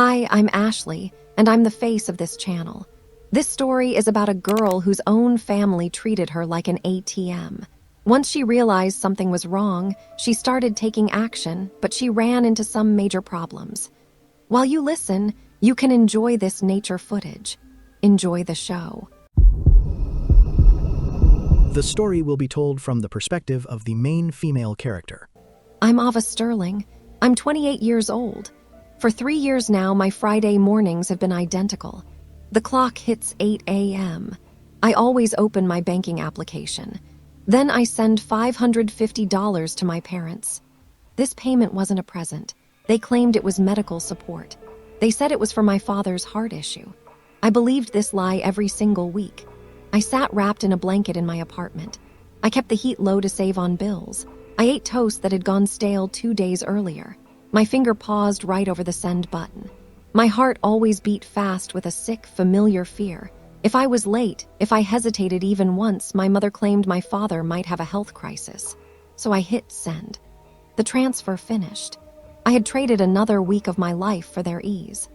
Hi, I'm Ashley, and I'm the face of this channel. This story is about a girl whose own family treated her like an ATM. Once she realized something was wrong, she started taking action, but she ran into some major problems. While you listen, you can enjoy this nature footage. Enjoy the show. The story will be told from the perspective of the main female character. I'm Ava Sterling. I'm 28 years old. For 3 years now, my Friday mornings have been identical. The clock hits 8 a.m. I always open my banking application. Then I send $550 to my parents. This payment wasn't a present. They claimed it was medical support. They said it was for my father's heart issue. I believed this lie every single week. I sat wrapped in a blanket in my apartment. I kept the heat low to save on bills. I ate toast that had gone stale 2 days earlier. My finger paused right over the send button. My heart always beat fast with a sick, familiar fear. If I was late, if I hesitated even once, my mother claimed my father might have a health crisis. So I hit send. The transfer finished. I had traded another week of my life for their ease.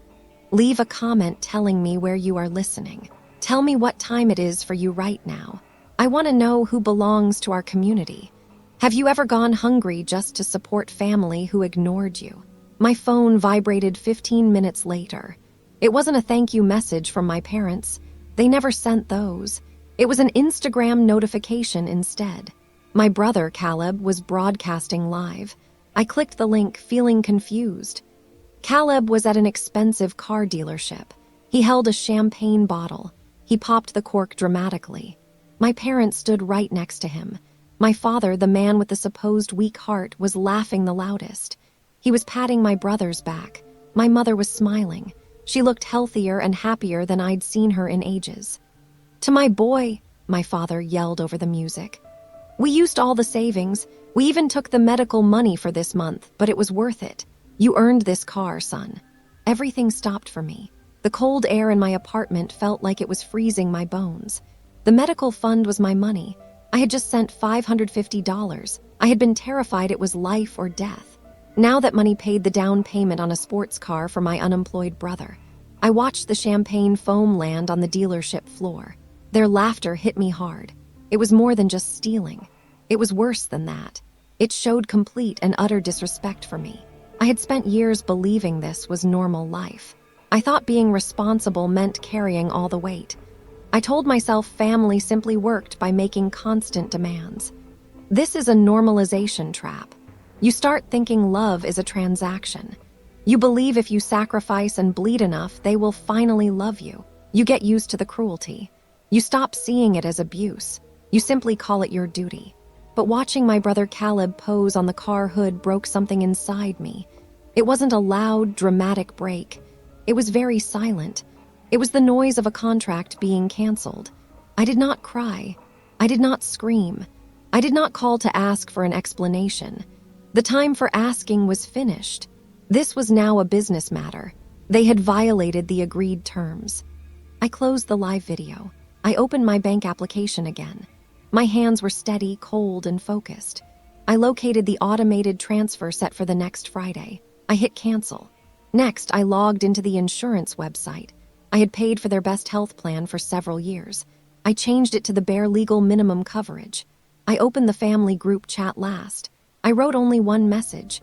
Leave a comment telling me where you are listening. Tell me what time it is for you right now. I want to know who belongs to our community. Have you ever gone hungry just to support family who ignored you? My phone vibrated 15 minutes later. It wasn't a thank you message from my parents. They never sent those. It was an Instagram notification instead. My brother, Caleb, was broadcasting live. I clicked the link, feeling confused. Caleb was at an expensive car dealership. He held a champagne bottle. He popped the cork dramatically. My parents stood right next to him. My father, the man with the supposed weak heart, was laughing the loudest. He was patting my brother's back. My mother was smiling. She looked healthier and happier than I'd seen her in ages. "To my boy," my father yelled over the music. "We used all the savings. We even took the medical money for this month, but it was worth it. You earned this car, son." Everything stopped for me. The cold air in my apartment felt like it was freezing my bones. The medical fund was my money. I had just sent $550. I had been terrified it was life or death. Now that money paid the down payment on a sports car for my unemployed brother. I watched the champagne foam land on the dealership floor. Their laughter hit me hard. It was more than just stealing. It was worse than that. It showed complete and utter disrespect for me. I had spent years believing this was normal life. I thought being responsible meant carrying all the weight. I told myself family simply worked by making constant demands. This is a normalization trap. You start thinking love is a transaction. You believe if you sacrifice and bleed enough, they will finally love you. You get used to the cruelty. You stop seeing it as abuse. You simply call it your duty. But watching my brother Caleb pose on the car hood broke something inside me. It wasn't a loud, dramatic break. It was very silent. It was the noise of a contract being canceled. I did not cry. I did not scream. I did not call to ask for an explanation. The time for asking was finished. This was now a business matter. They had violated the agreed terms. I closed the live video. I opened my bank application again. My hands were steady, cold, and focused. I located the automated transfer set for the next Friday. I hit cancel. Next, I logged into the insurance website. I had paid for their best health plan for several years. I changed it to the bare legal minimum coverage. I opened the family group chat last. I wrote only one message.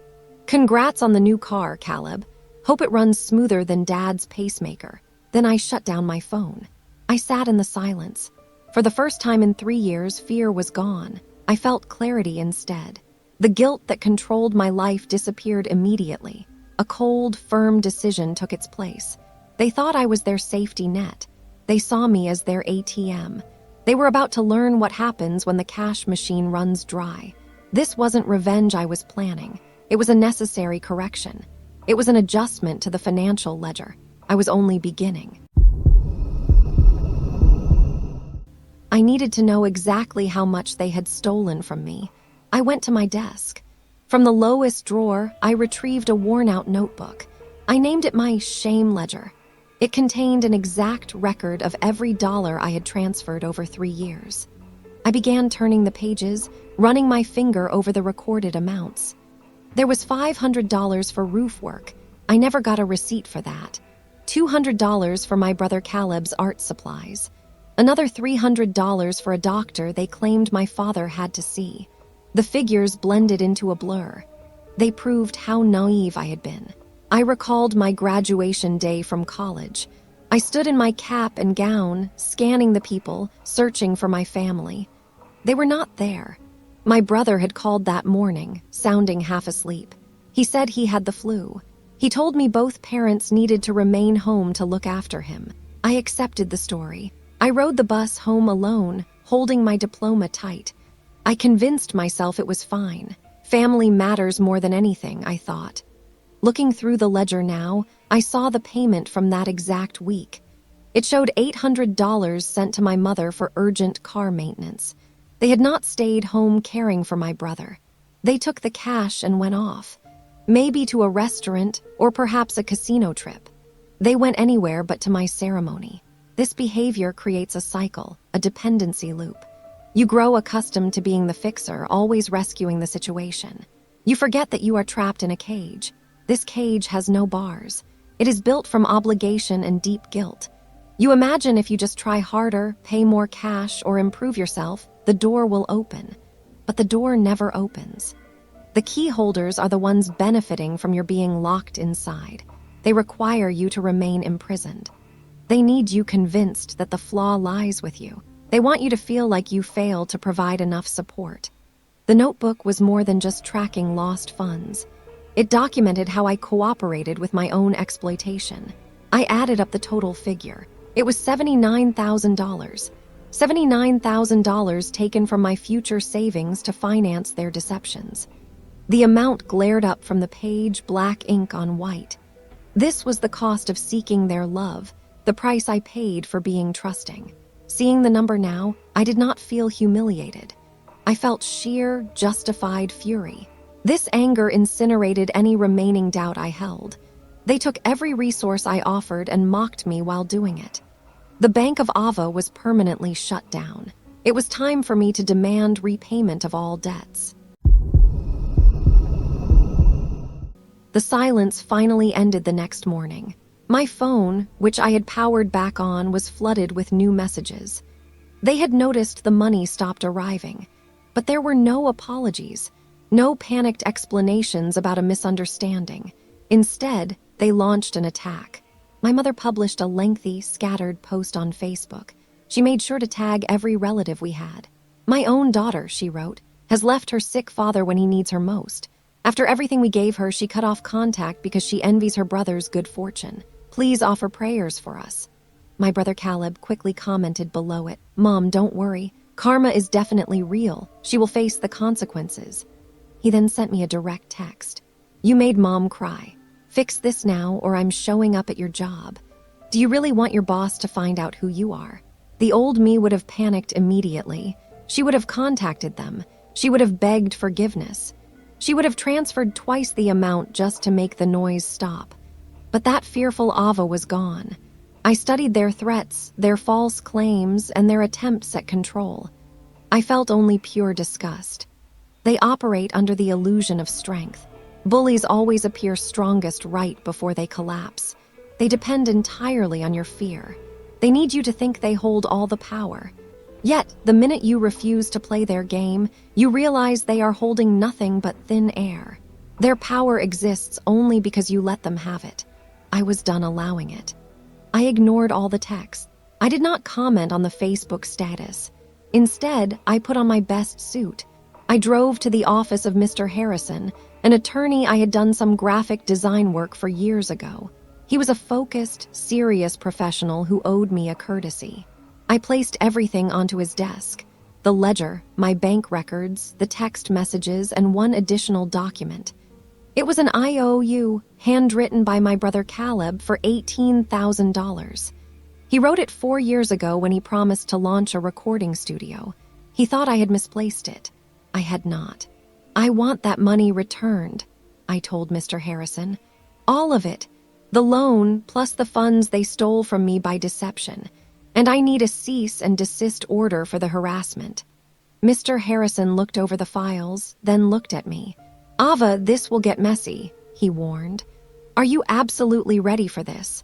"Congrats on the new car, Caleb. Hope it runs smoother than Dad's pacemaker." Then I shut down my phone. I sat in the silence. For the first time in 3 years, fear was gone. I felt clarity instead. The guilt that controlled my life disappeared immediately. A cold, firm decision took its place. They thought I was their safety net. They saw me as their ATM. They were about to learn what happens when the cash machine runs dry. This wasn't revenge I was planning. It was a necessary correction. It was an adjustment to the financial ledger. I was only beginning. I needed to know exactly how much they had stolen from me. I went to my desk. From the lowest drawer, I retrieved a worn-out notebook. I named it my shame ledger. It contained an exact record of every dollar I had transferred over 3 years. I began turning the pages, running my finger over the recorded amounts. There was $500 for roof work, I never got a receipt for that. $200 for my brother Caleb's art supplies. Another $300 for a doctor they claimed my father had to see. The figures blended into a blur. They proved how naive I had been. I recalled my graduation day from college. I stood in my cap and gown, scanning the people, searching for my family. They were not there. My brother had called that morning, sounding half asleep. He said he had the flu. He told me both parents needed to remain home to look after him. I accepted the story. I rode the bus home alone, holding my diploma tight. I convinced myself it was fine. Family matters more than anything, I thought. Looking through the ledger now, I saw the payment from that exact week. It showed $800 sent to my mother for urgent car maintenance. They had not stayed home caring for my brother. They took the cash and went off. Maybe to a restaurant or perhaps a casino trip. They went anywhere but to my ceremony. This behavior creates a cycle, a dependency loop. You grow accustomed to being the fixer, always rescuing the situation. You forget that you are trapped in a cage. This cage has no bars. It is built from obligation and deep guilt. You imagine if you just try harder, pay more cash, or improve yourself, the door will open. But the door never opens. The key holders are the ones benefiting from your being locked inside. They require you to remain imprisoned. They need you convinced that the flaw lies with you. They want you to feel like you failed to provide enough support. The notebook was more than just tracking lost funds. It documented how I cooperated with my own exploitation. I added up the total figure. It was $79,000. $79,000 taken from my future savings to finance their deceptions. The amount glared up from the page, black ink on white. This was the cost of seeking their love, the price I paid for being trusting. Seeing the number now, I did not feel humiliated. I felt sheer, justified fury. This anger incinerated any remaining doubt I held. They took every resource I offered and mocked me while doing it. The Bank of Ava was permanently shut down. It was time for me to demand repayment of all debts. The silence finally ended the next morning. My phone, which I had powered back on, was flooded with new messages. They had noticed the money stopped arriving, but there were no apologies, no panicked explanations about a misunderstanding. Instead, they launched an attack. My mother published a lengthy, scattered post on Facebook. She made sure to tag every relative we had. "My own daughter," she wrote, "has left her sick father when he needs her most. After everything we gave her, she cut off contact because she envies her brother's good fortune. Please offer prayers for us." My brother Caleb quickly commented below it, "Mom, don't worry. Karma is definitely real. She will face the consequences." He then sent me a direct text. "You made Mom cry. Fix this now or I'm showing up at your job. Do you really want your boss to find out who you are?" The old me would have panicked immediately. She would have contacted them. She would have begged forgiveness. She would have transferred twice the amount just to make the noise stop. But that fearful Ava was gone. I studied their threats, their false claims, and their attempts at control. I felt only pure disgust. They operate under the illusion of strength. Bullies always appear strongest right before they collapse. They depend entirely on your fear. They need you to think they hold all the power. Yet, the minute you refuse to play their game, you realize they are holding nothing but thin air. Their power exists only because you let them have it. I was done allowing it. I ignored all the texts. I did not comment on the Facebook status. Instead, I put on my best suit. I drove to the office of Mr. Harrison, an attorney I had done some graphic design work for years ago. He was a focused, serious professional who owed me a courtesy. I placed everything onto his desk: the ledger, my bank records, the text messages, and one additional document. It was an IOU handwritten by my brother Caleb for $18,000. He wrote it 4 years ago when he promised to launch a recording studio. He thought I had misplaced it. I had not. "I want that money returned," I told Mr. Harrison. "All of it. The loan plus the funds they stole from me by deception. And I need a cease and desist order for the harassment." Mr. Harrison looked over the files, then looked at me. "Ava, this will get messy," he warned. Are you absolutely ready for this?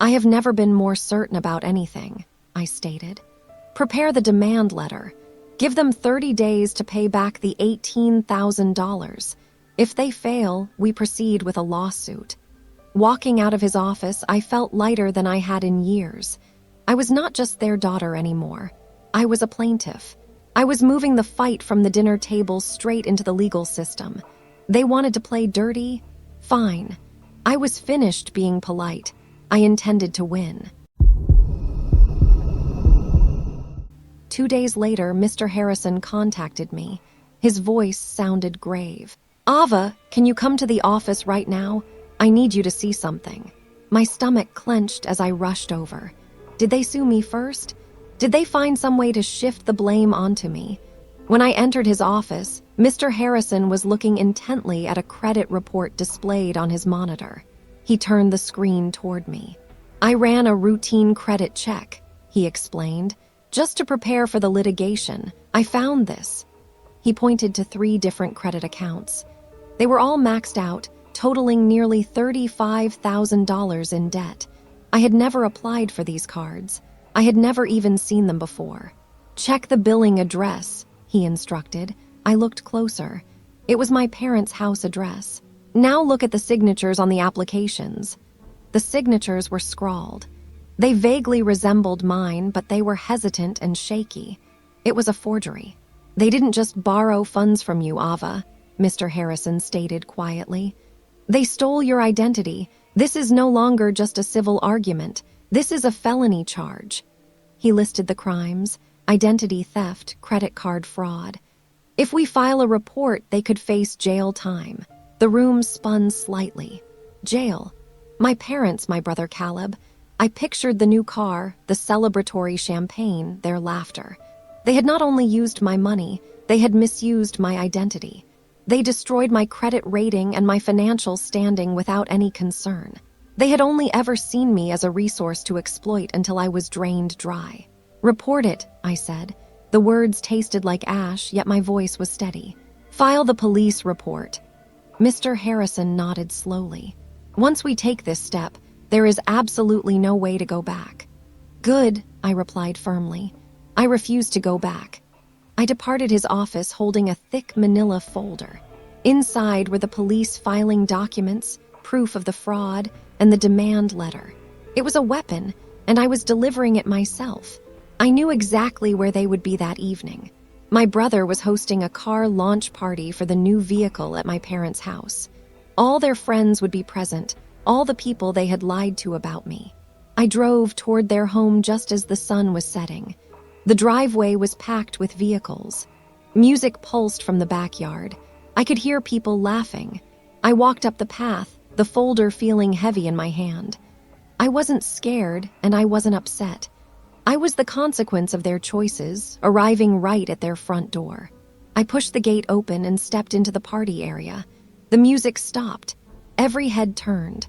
I have never been more certain about anything, I stated. Prepare the demand letter. Give them 30 days to pay back the $18,000. If they fail, we proceed with a lawsuit. Walking out of his office, I felt lighter than I had in years. I was not just their daughter anymore. I was a plaintiff. I was moving the fight from the dinner table straight into the legal system. They wanted to play dirty? Fine. I was finished being polite. I intended to win. 2 days later, Mr. Harrison contacted me. His voice sounded grave. Ava, can you come to the office right now? I need you to see something. My stomach clenched as I rushed over. Did they sue me first? Did they find some way to shift the blame onto me? When I entered his office, Mr. Harrison was looking intently at a credit report displayed on his monitor. He turned the screen toward me. I ran a routine credit check, he explained. Just to prepare for the litigation, I found this. He pointed to 3 different credit accounts. They were all maxed out, totaling nearly $35,000 in debt. I had never applied for these cards. I had never even seen them before. Check the billing address, he instructed. I looked closer. It was my parents' house address. Now look at the signatures on the applications. The signatures were scrawled. They vaguely resembled mine, but they were hesitant and shaky. It was a forgery. They didn't just borrow funds from you, Ava, Mr. Harrison stated quietly. They stole your identity. This is no longer just a civil argument. This is a felony charge. He listed the crimes: identity theft, credit card fraud. If we file a report, they could face jail time. The room spun slightly. Jail. My parents, my brother Caleb. I pictured the new car, the celebratory champagne, their laughter. They had not only used my money, they had misused my identity. They destroyed my credit rating and my financial standing without any concern. They had only ever seen me as a resource to exploit until I was drained dry. Report it, I said. The words tasted like ash, yet my voice was steady. File the police report. Mr. Harrison nodded slowly. Once we take this step, there is absolutely no way to go back. Good, I replied firmly. I refused to go back. I departed his office holding a thick manila folder. Inside were the police filing documents, proof of the fraud, and the demand letter. It was a weapon, and I was delivering it myself. I knew exactly where they would be that evening. My brother was hosting a car launch party for the new vehicle at my parents' house. All their friends would be present, all the people they had lied to about me. I drove toward their home just as the sun was setting. The driveway was packed with vehicles. Music pulsed from the backyard. I could hear people laughing. I walked up the path, the folder feeling heavy in my hand. I wasn't scared, and I wasn't upset. I was the consequence of their choices, arriving right at their front door. I pushed the gate open and stepped into the party area. The music stopped. Every head turned.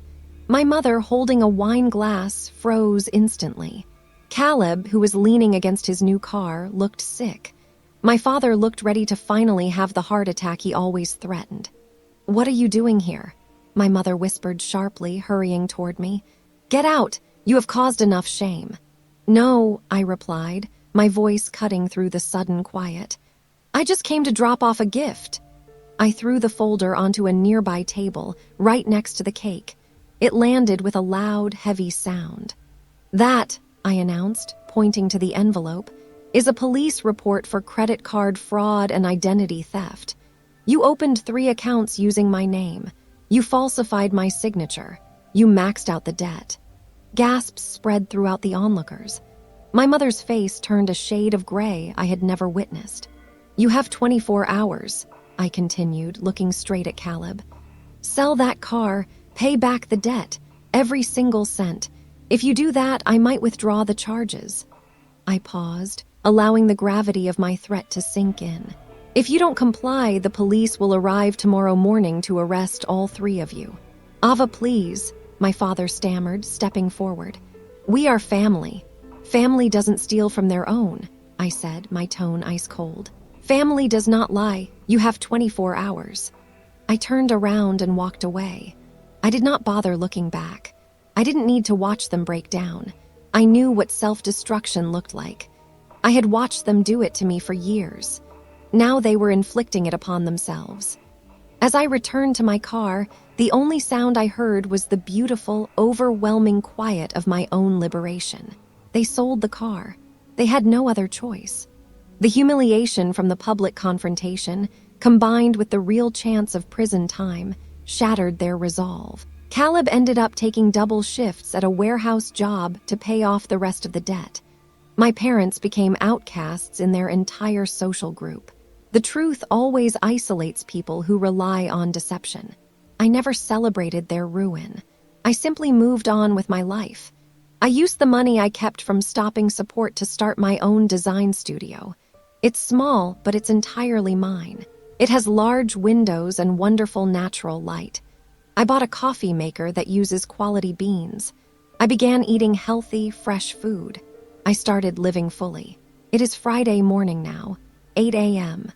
My mother, holding a wine glass, froze instantly. Caleb, who was leaning against his new car, looked sick. My father looked ready to finally have the heart attack he always threatened. "What are you doing here?" My mother whispered sharply, hurrying toward me. "Get out! You have caused enough shame." "No," I replied, my voice cutting through the sudden quiet. "I just came to drop off a gift." I threw the folder onto a nearby table, right next to the cake. It landed with a loud, heavy sound. "That," I announced, pointing to the envelope, "is a police report for credit card fraud and identity theft. You opened 3 accounts using my name. You falsified my signature. You maxed out the debt." Gasps spread throughout the onlookers. My mother's face turned a shade of gray I had never witnessed. "You have 24 hours, I continued, looking straight at Caleb. "Sell that car, pay back the debt, every single cent. If you do that, I might withdraw the charges." I paused, allowing the gravity of my threat to sink in. "If you don't comply, the police will arrive tomorrow morning to arrest all 3 of you." "Ava, please," my father stammered, stepping forward. "We are family. Family doesn't steal from their own," I said, my tone ice cold. "Family does not lie. You have 24 hours. I turned around and walked away. I did not bother looking back. I didn't need to watch them break down. I knew what self-destruction looked like. I had watched them do it to me for years. Now they were inflicting it upon themselves. As I returned to my car, the only sound I heard was the beautiful, overwhelming quiet of my own liberation. They sold the car. They had no other choice. The humiliation from the public confrontation, combined with the real chance of prison time, shattered their resolve. Caleb ended up taking double shifts at a warehouse job to pay off the rest of the debt. My parents became outcasts in their entire social group. The truth always isolates people who rely on deception. I never celebrated their ruin. I simply moved on with my life. I used the money I kept from stopping support to start my own design studio. It's small, but it's entirely mine. It has large windows and wonderful natural light. I bought a coffee maker that uses quality beans. I began eating healthy, fresh food. I started living fully. It is Friday morning now, 8 a.m.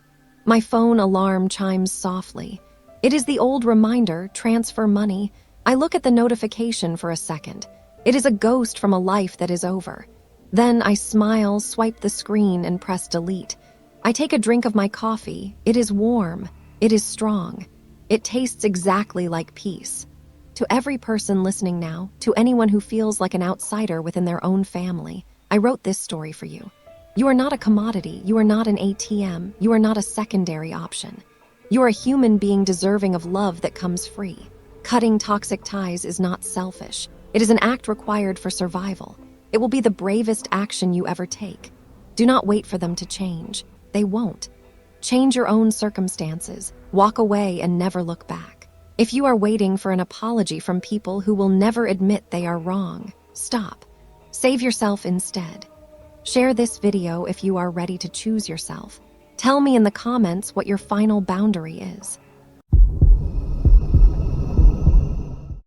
My phone alarm chimes softly. It is the old reminder, transfer money. I look at the notification for a second. It is a ghost from a life that is over. Then I smile, swipe the screen, and press delete. I take a drink of my coffee. It is warm. It is strong. It tastes exactly like peace. To every person listening now, to anyone who feels like an outsider within their own family, I wrote this story for you. You are not a commodity. You are not an ATM. You are not a secondary option. You are a human being deserving of love that comes free. Cutting toxic ties is not selfish. It is an act required for survival. It will be the bravest action you ever take. Do not wait for them to change. They won't. Change your own circumstances. Walk away and never look back. If you are waiting for an apology from people who will never admit they are wrong, stop. Save yourself instead. Share this video if you are ready to choose yourself. Tell me in the comments what your final boundary is.